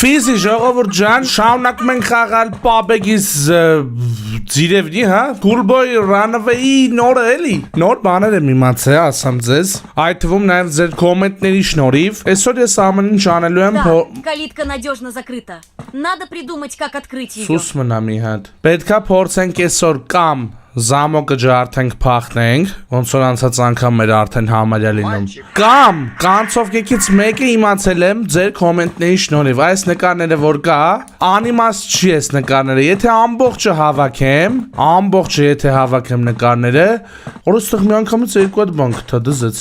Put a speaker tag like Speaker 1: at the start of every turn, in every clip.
Speaker 1: Ֆիզի ժողովուրդ ջան, շարունակում ենք խաղալ PUBG-ից ձիրևնի, հա? Coolboy Runaway-ի նորը էլի։ Նոր բաներ եմ իմացել, ասամ ձեզ։ Այդ թվում նաև ձեր կոմենտների շնորհիվ։ Այսօր ես ամեն ինչ անելու եմ։
Speaker 2: Կալիտկա надежно закрыта. Надо придумать, как открыть ее.
Speaker 1: Սուս մնա մի հատ։ Պետքա փորձենք այսօր կամ Զամոկը ջարդենք փախնենք, ոնց որ անցած անգամ մեր արդեն համարյա լինում։ Կամ կանցով կեքից մեկը իմացել եմ ձեր կոմենտների շնորհիվ, այս նկարները որ կա, անիմաստ չի այս նկարները, եթե ամբողջը հավաքեմ նկարները, որստեղ մի անգամից երկու հատ բան կթա դզեց։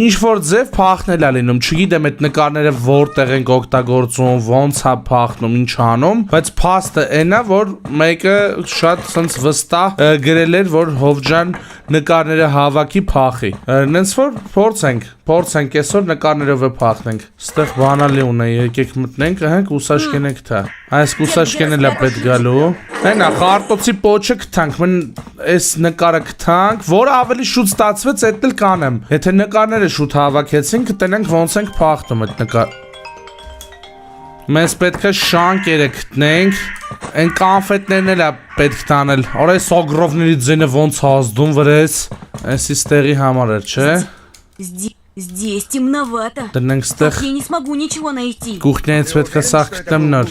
Speaker 1: Ինչ որ ձև փախնել է լինում, չգիտեմ այդ նկարները որտեղ են օգտագործում, ոնց է փախնում, ինչ անում, բայց փաստը այնա, որ մեկը շատ sense վստահ գրել որ հովջան նկարները հավաքի փախի։ Նենց որ փորձենք այսօր նկարներով է փախնենք։ Ստեղ բանալի ունե, եկեք մտնենք, հենք ուսաշկենեք թա։ Այս ուսաշկենը լա պետք գալու։ Այնա խարտոցի պոչը կթանք, մեն այս նկարը կթանք, որը ավելի շուտ ստացվեց, այդ էլ կանեմ։ Եթե նկարները շուտ հավաքեցին, կտենենք ոնց ենք փախնում այդ նկար։ Մեզ պետք է շանկերը գտնենք, այն կանֆետներն էլ է պետք տանել, օրը սոգրովների ձենը ոնց ազդում վրեց, այսի ստեղի համար էր, չէ?
Speaker 2: Здесь темновато.
Speaker 1: Տնենք
Speaker 2: Я не смогу ничего найти.
Speaker 1: Կուխնյանից պետք է սաղ գտնեմ նոր,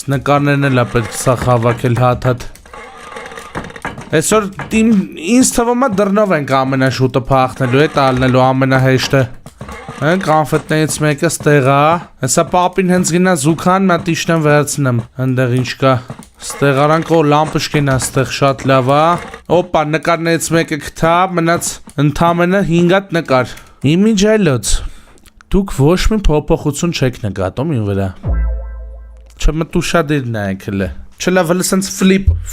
Speaker 1: նկարներն էլ է պետք սաղ հավաքել հատ։ Այսօր ինձ թվում է դռնով ենք ամենաշուտը փախնելու է, տալնելու ամենահեշտը։ Հենց կանֆետներից մեկը ստեղա, հեսա պապին հենց գնա զուքան, մատ իշնեմ վերցնեմ, հնդեղ ինչ կա, ստեղ արանք օ լամպշկեն է ստեղ շատ լավ է, օպա նկարներից մեկը կթա, մնաց ընդամենը 5 հատ նկար, իմիջայլոց, դուք ոչ մի փոփոխություն չեք նկատում ին վրա, չմտուշադիր նայեք հլը, չլավ հլը սենց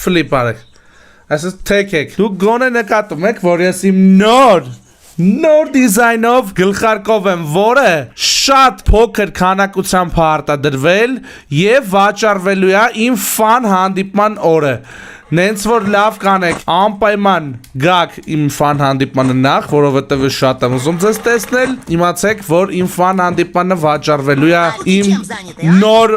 Speaker 1: ֆլիպ արեք, այսպես թեք դուք գոնե նկատում եք, որ ես իմ նոր դիզայնով գլխարկով եմ, որը շատ փոքր քանակությամբ արտադրվել եւ վաճառվելու է իմ ֆան հանդիպման օրը։ Նենց որ լավ կանեք, անպայման գաք իմ ֆան հանդիպմանը նախ, որովհետեւ շատ եմ ուզում ձեզ տեսնել։ Իմացեք, որ իմ ֆան հանդիպմանը վաճառվելու է իմ նոր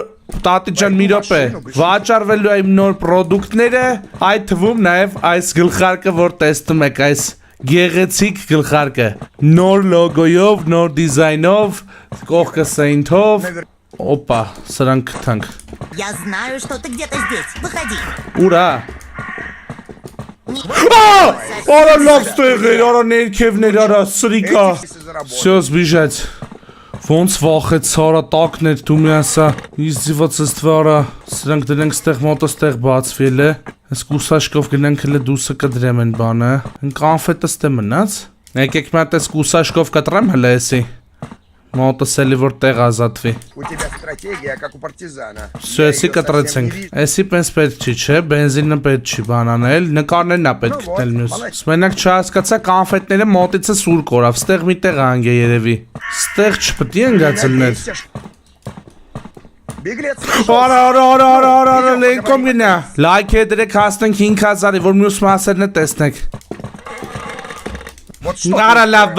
Speaker 1: Տատիջան մի րոպե, վաճառվելու է իմ նոր պրոդուկտները, այդ թվում նաեւ այս գլխարկը, որ տեսնում եք, այս գեղեցիկ գլխարկը, նոր լոգոյով, նոր դիզայնով, կողքը սեյնթով, օպա, սրանք կթանք։
Speaker 3: Я знаю, что ты где-то здесь. Выходи.
Speaker 1: Ուրա։ Արա լավ ստեղեր, արա ներքևներ, արա սրիկա։ Всё, сбежать։ Ոնց վախեց արա տակներ դու միասա։ Իզիված ստվարա, սրանք դրանք ստեղ մոտը ստեղ բացվել է։ Այս կուսաշկով գնանք հլը դուսը կդրեմ են բանը։ Կանֆետը ստե մնաց։ Եկեք մատ այս կուսաշկով կտրեմ հլը էսի։ Մոտս էլի որ տեղ ազատվի։
Speaker 4: У тебя стратегия, как у партизана.
Speaker 1: Всё, էսի կտրեցենք։ Էսի պես պետք չի, չէ, բենզինը պետք չի բանանել, նկարներն է պետք գտնել մյուս։ Մենակ չհասկացա կանֆետները մոտիցը սուր կորավ, ստեղ մի տեղ անգե երևի։ Ստեղ չպետք է ընկածելներ։
Speaker 4: Беглец.
Speaker 1: Արա, լենկոմ գնա։ Լայք է դրեք հասնենք 5000-ի, որ մյուս մասերն է տեսնեք։ Արա լավ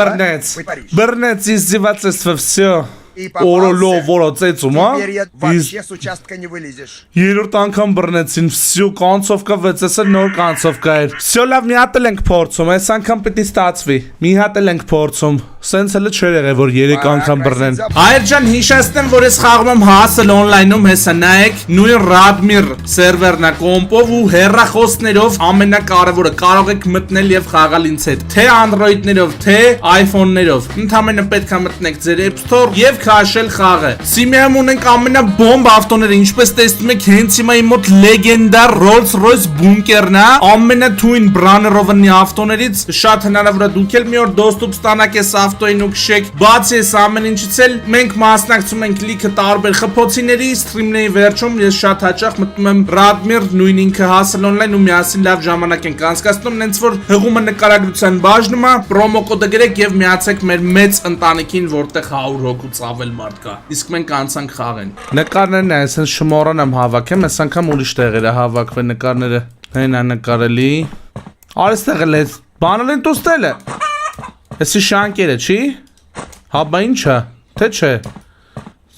Speaker 1: բռնեց իզիվացստվը, всё։ Օրոլո որոցեցում, հա։
Speaker 4: Теперь я вообще с участка не вылезешь.
Speaker 1: Երրորդ անգամ բռնեցին, всё կանցովկա վեցեսը նոր կանցովկա էր։ Всё լավ մի հատ ենք փորձում, այս անգամ պետք է ստացվի։ Մի հատ ենք փորձում։ Սենց հələ չէր եղել որ 3 անգամ բռնեն։ Հայր ջան, հիշեցնեմ, որ ես խաղում եմ Hustle Online-ում, հեսա նայեք, նույն Radmir սերվերն է կոմպով ու հեռախոսներով ամենակարևորը կարող եք մտնել եւ խաղալ ինձ հետ, թե Android-ներով, թե iPhone-ներով։ Ընդամենը պետք է մտնեք ձեր App Store եւ քաշել խաղը։ Սիմիայում ունենք ամենաբոմբ ավտոները, ինչպես տեսնում եք, հենց հիմա իմ մոտ լեգենդար Rolls-Royce բունկերն է, ամենաթույն բրաներովնի ավտոներից, շատ հնարավոր է դուք էլ մի օր դոստուպ ստանաք այս ավտոին ու քշեք։ Բացի այս ամեն ինչից էլ մենք մասնակցում ենք լիքը տարբեր խփոցիների, սթրիմների վերջում ես շատ հաճախ մտնում եմ Radmir, նույն ինքը Hustle Online ու միասին լավ ժամանակ ենք անցկացնում, նենց որ հղումը նկարագրության բաժնում է, պրոմո կոդը գրեք եւ միացեք մեր մեծ ընտանիքին, որտեղ 100 հոգուց ավել մարդ կա։ Իսկ մենք անցանք խաղեն։ Նկարներն է, այսպես շմորան եմ հավաքեմ, այս անգամ ուրիշ տեղեր է հավաքվել նկարները։ Այն է նկարելի։ Արստեղ էլ է, բանալ են տուստելը։ Էսի շանկերը, չի։ Հա բա ինչա, թե չէ։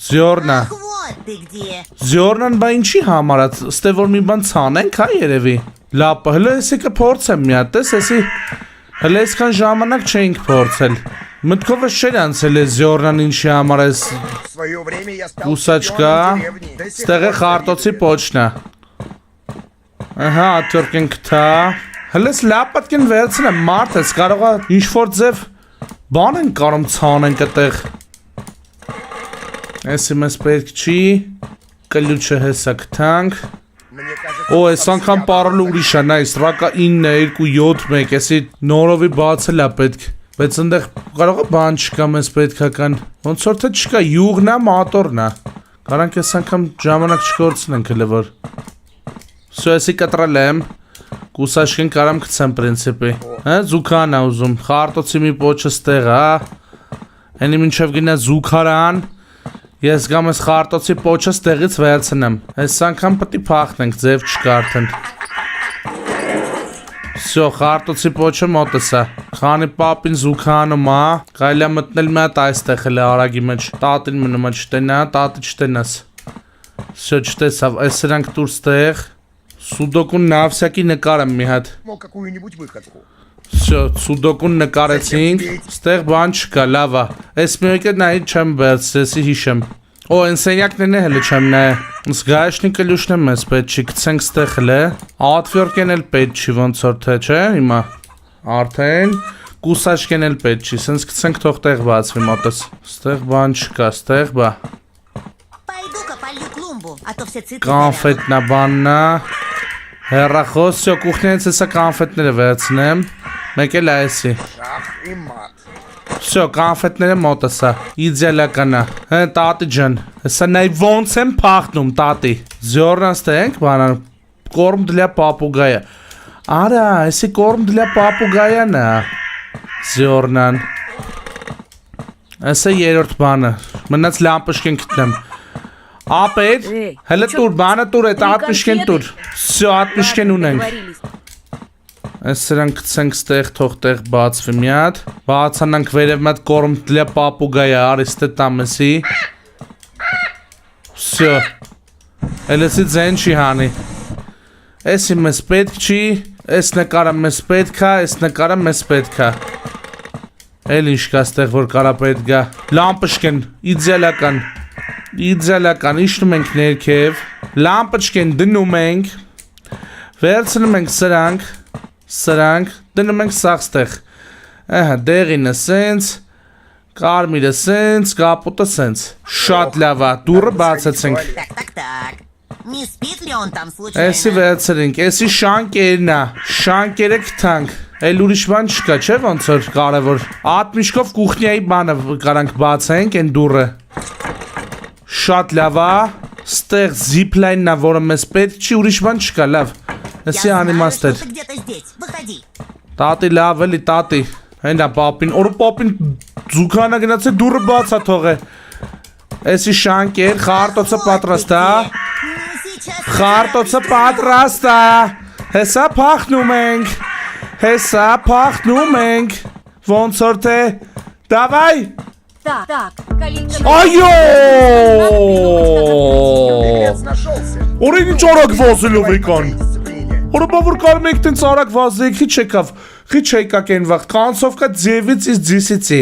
Speaker 1: Զյորնա։
Speaker 3: Вот ты ты где?
Speaker 1: Զյորնան բա ինչի համար է, ստե որ մի բան ցանենք, հա երևի։ Լապ, հələ էսի կփորձեմ մի հատ, էսի հələ այսքան ժամանակ չէինք փորձել։ Մտքովս չէր անցել է Զյորնան ինչի համար էս
Speaker 4: В свое время я стал
Speaker 1: Կուսաչկա,
Speaker 4: чемпионом деревни. До сих
Speaker 1: ստեղ է
Speaker 4: пор
Speaker 1: խարտոցի պոչն է։ Ահա, աթորք ենք թա։ Հəլես լապ պետք են վերցնեմ, մարդ ես, կարող է ինչ-որ ձև բան են կարում ցանենք այդտեղ։ Էսի մեզ պետք չի, կլուչը հեսա գտանք։
Speaker 4: Мне кажется,
Speaker 1: Օ, այս անգամ պարալը ուրիշ է, նայս, ռակա 9, 2, 7, 1, էսի նորովի բացել է պետք։ Բայց ընդեղ կարող է բան չկա մեզ պետքական։ Ոնց որ թե չկա, յուղն է, մատորն է։ Կարանք այս անգամ ժամանակ չկորցնենք հələ որ։ Սո էսի կտրել եմ։ Կուսաշկեն կարամ գցեմ պրինցիպի։ Հա, զուքան է ուզում, խարտոցի մի պոչը ստեղ է։ Հենի մինչև գնա զուքարան։ Ես գամ ես խարտոցի պոչը ստեղից վերցնեմ։ Այս անգամ պետք է փախնենք, ձև չկա արդեն։ Всё, խարտոցի պոչը մոտս է։ Քանի պապին զուքանում է, կարելի է մտնել մի հատ այստեղ էլ արագի մեջ։ Տատին մնում է չտենա, տատի չտենաս։ Всё, չտեսավ, այս սրանք դուրս տեղ։ Սուդոկուն նավսյակի նկարեմ մի հատ։
Speaker 4: мог какую-нибудь выходку.
Speaker 1: Всё, սուդոկուն նկարեցինք, ստեղ բան չկա, լավ է։ Այս մի եկը նայի չեմ վերցրեսի հիշեմ։ Օ, ընսենյակներն է հələ չեմ նայ։ Զգայշնի կլյուշն եմ ես պետք չի, գցենք ստեղ հələ։ Ատվյորկեն էլ պետք չի ոնց որ թե, չէ, հիմա։ Արդեն կուսաշկեն էլ պետք չի, սենց գցենք թող տեղ բացվի մոտս։ Ստեղ բան չկա, ստեղ բա։
Speaker 3: Пойду-ка полью клумбу, а то все цветы завянут.
Speaker 1: Կանֆետնա բաննա։ Հեռախոս, всё, կուխնից հեսա կանֆետները վերցնեմ։ Մեկ էլ այսի։
Speaker 4: Шах и мат.
Speaker 1: Всё, կանֆետները մոտս է։ Իդեալական է։ Հա, տատի ջան։ Հեսա նայ ոնց եմ փախնում, տատի։ Զյորնան ստենք, բանան։ Корм для попугая։ Արա, էսի корм для попугая-ն է։ Զյորնան։ Էսա երրորդ բանը։ Մնաց լամպշկեն գտնեմ։ Ապետ, հələ տուր, բանը տուր, այդ ատմիշկեն տուր։ Всё, ատմիշկեն ունենք։ Այս սրանք գցենք ստեղ, թող տեղ բացվի մի հատ։ Բացանանք վերև մի հատ корм для попугая, արիստե տամեսի։ Всё։ Էլեսի ձեն չի հանի։ Էսի մեզ պետք չի, էս նկարը մեզ պետք է, էս նկարը մեզ պետք է։ Էլ ինչ կա ստեղ, որ կարա պետք է։ Լամպշկեն, իդեալական։ Իդեալական, իշնում ենք ներքև։ Լամպշկեն դնում ենք։ Վերցնում ենք սրանք, դնում ենք սաղ ստեղ։ Ահա, դեղինը սենց, կարմիրը սենց, կապուտը սենց։ Շատ լավ է, դուրը բացեցինք։
Speaker 3: Так. Не спит ли он там случайно?
Speaker 1: Էսի վերցրինք, էսի շանկերն է, շանկերը գտանք։ Էլ ուրիշ բան չկա, չէ՞ ոնց որ կարևոր։ Ատմիշկով կուխնիայի բանը կարանք բացենք այն դուրը։ Շատ լավ է, ստեղ զիփլայնն է, որը մեզ պետք չի, ուրիշ բան չկա, լավ։
Speaker 3: Я
Speaker 1: Էսի
Speaker 3: знаю, что
Speaker 1: անիմաստեր։
Speaker 3: ты где-то здесь. Выходи.
Speaker 1: Տատի լավ էլի, տատի։ Հենա պապին, օրը պապին ձուքանա գնացե դուրը բացա թողե։ Էսի շանկեր, խարտոցը պատրաստ է։
Speaker 3: Ну, сейчас...
Speaker 1: Խարտոցը պատրաստ է։ Հեսա փախնում ենք։ Ոնց որ թե։ Դավայ։
Speaker 2: Так, коллекция...
Speaker 1: Այո։
Speaker 4: Беглец нашелся.
Speaker 1: Օրին ինչ արագ վազելով եկան։
Speaker 4: Дисциплине.
Speaker 1: Օրը բավոր կարում եք տենց արագ վազեք, խիչ եկակ են վաղ, կանցովկա ձևից իս ձիսիցի։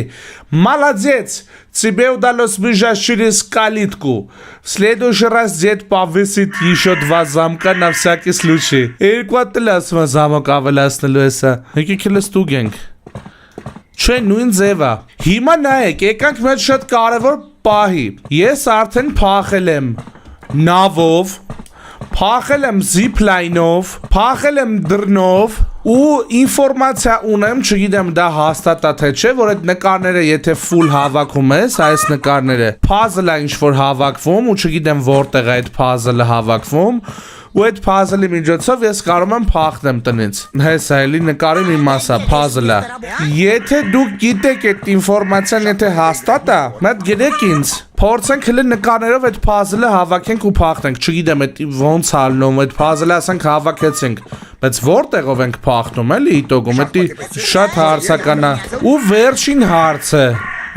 Speaker 1: Молодец, тебе удалось сбежать через калитку. В следующий раз дед повесит еще 2 замка на всякий случай. Երկու замок ավելացնելու էսա։ Եկեք էլ ստուգենք։ Չէ, նույն ձևա։ Հիմա նայեք, եկանք մեծ շատ կարևոր պահի։ Ես արդեն փախել եմ նավով, փախել եմ զիփլայնով, փախել եմ դռնով ու ինֆորմացիա ունեմ, չգիտեմ դա հաստատ է թե չէ, որ այդ նկարները եթե full հավաքում ես, այս նկարները, puzzle-ը ինչ որ հավաքվում ու չգիտեմ որտեղ է այդ puzzle-ը հավաքվում ու այդ puzzle-ի միջոցով ես կարող եմ փախնեմ տնից։ Հեսա էլի նկարի մի մասա puzzle-ը։ Եթե դուք գիտեք այդ ինֆորմացիան եթե հաստատ է, մատ գիտեք ինձ։ Փորձենք հələ նկարներով այդ puzzle-ը հավաքենք ու փախնենք։ Չգիտեմ այդ ոնց ալնում, այդ puzzle-ը ասենք հավաքեցինք, բայց որտեղով ենք փախնում, էլի իտոգում, դա շատ հարցական է։ Ու վերջին հարցը։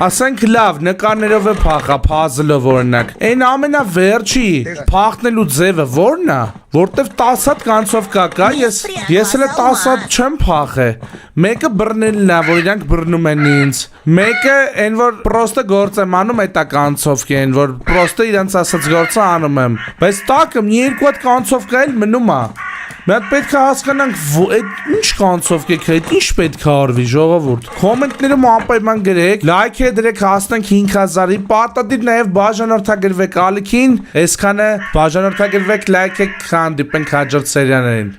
Speaker 1: Ասենք լավ, նկարներով է փախա, puzzle-ով օրինակ։ Այն ամենավերջի փախնելու ձևը ո՞րն է։ Որտեվ 10 հատ կանցովկա կա, ես էլ 10 հատ չեմ փախե։ Մեկը բռնելն է, որ իրանք բռնում են ինձ։ Մեկը այն որ պրոստը գործ եմ անում, այդ է կանցովկեն, որ պրոստը իրանց ասած գործը անում եմ։ Բայց տակը մի երկու հատ կանցովկա էլ մնում է։ Մենք պետք է հասկանանք այդ ինչ կանցովկեք է, ինչ պետք է արվի ժողովուրդ։ Կոմենտներում անպայման գրեք, լայք դրեք հասնենք 5000-ի, պարտադիր նաև բաժանորդագրվեք ալիքին, այսքանը բաժանորդագրվեք, լայք եք, հանդիպենք հաջորդ սերիաներին։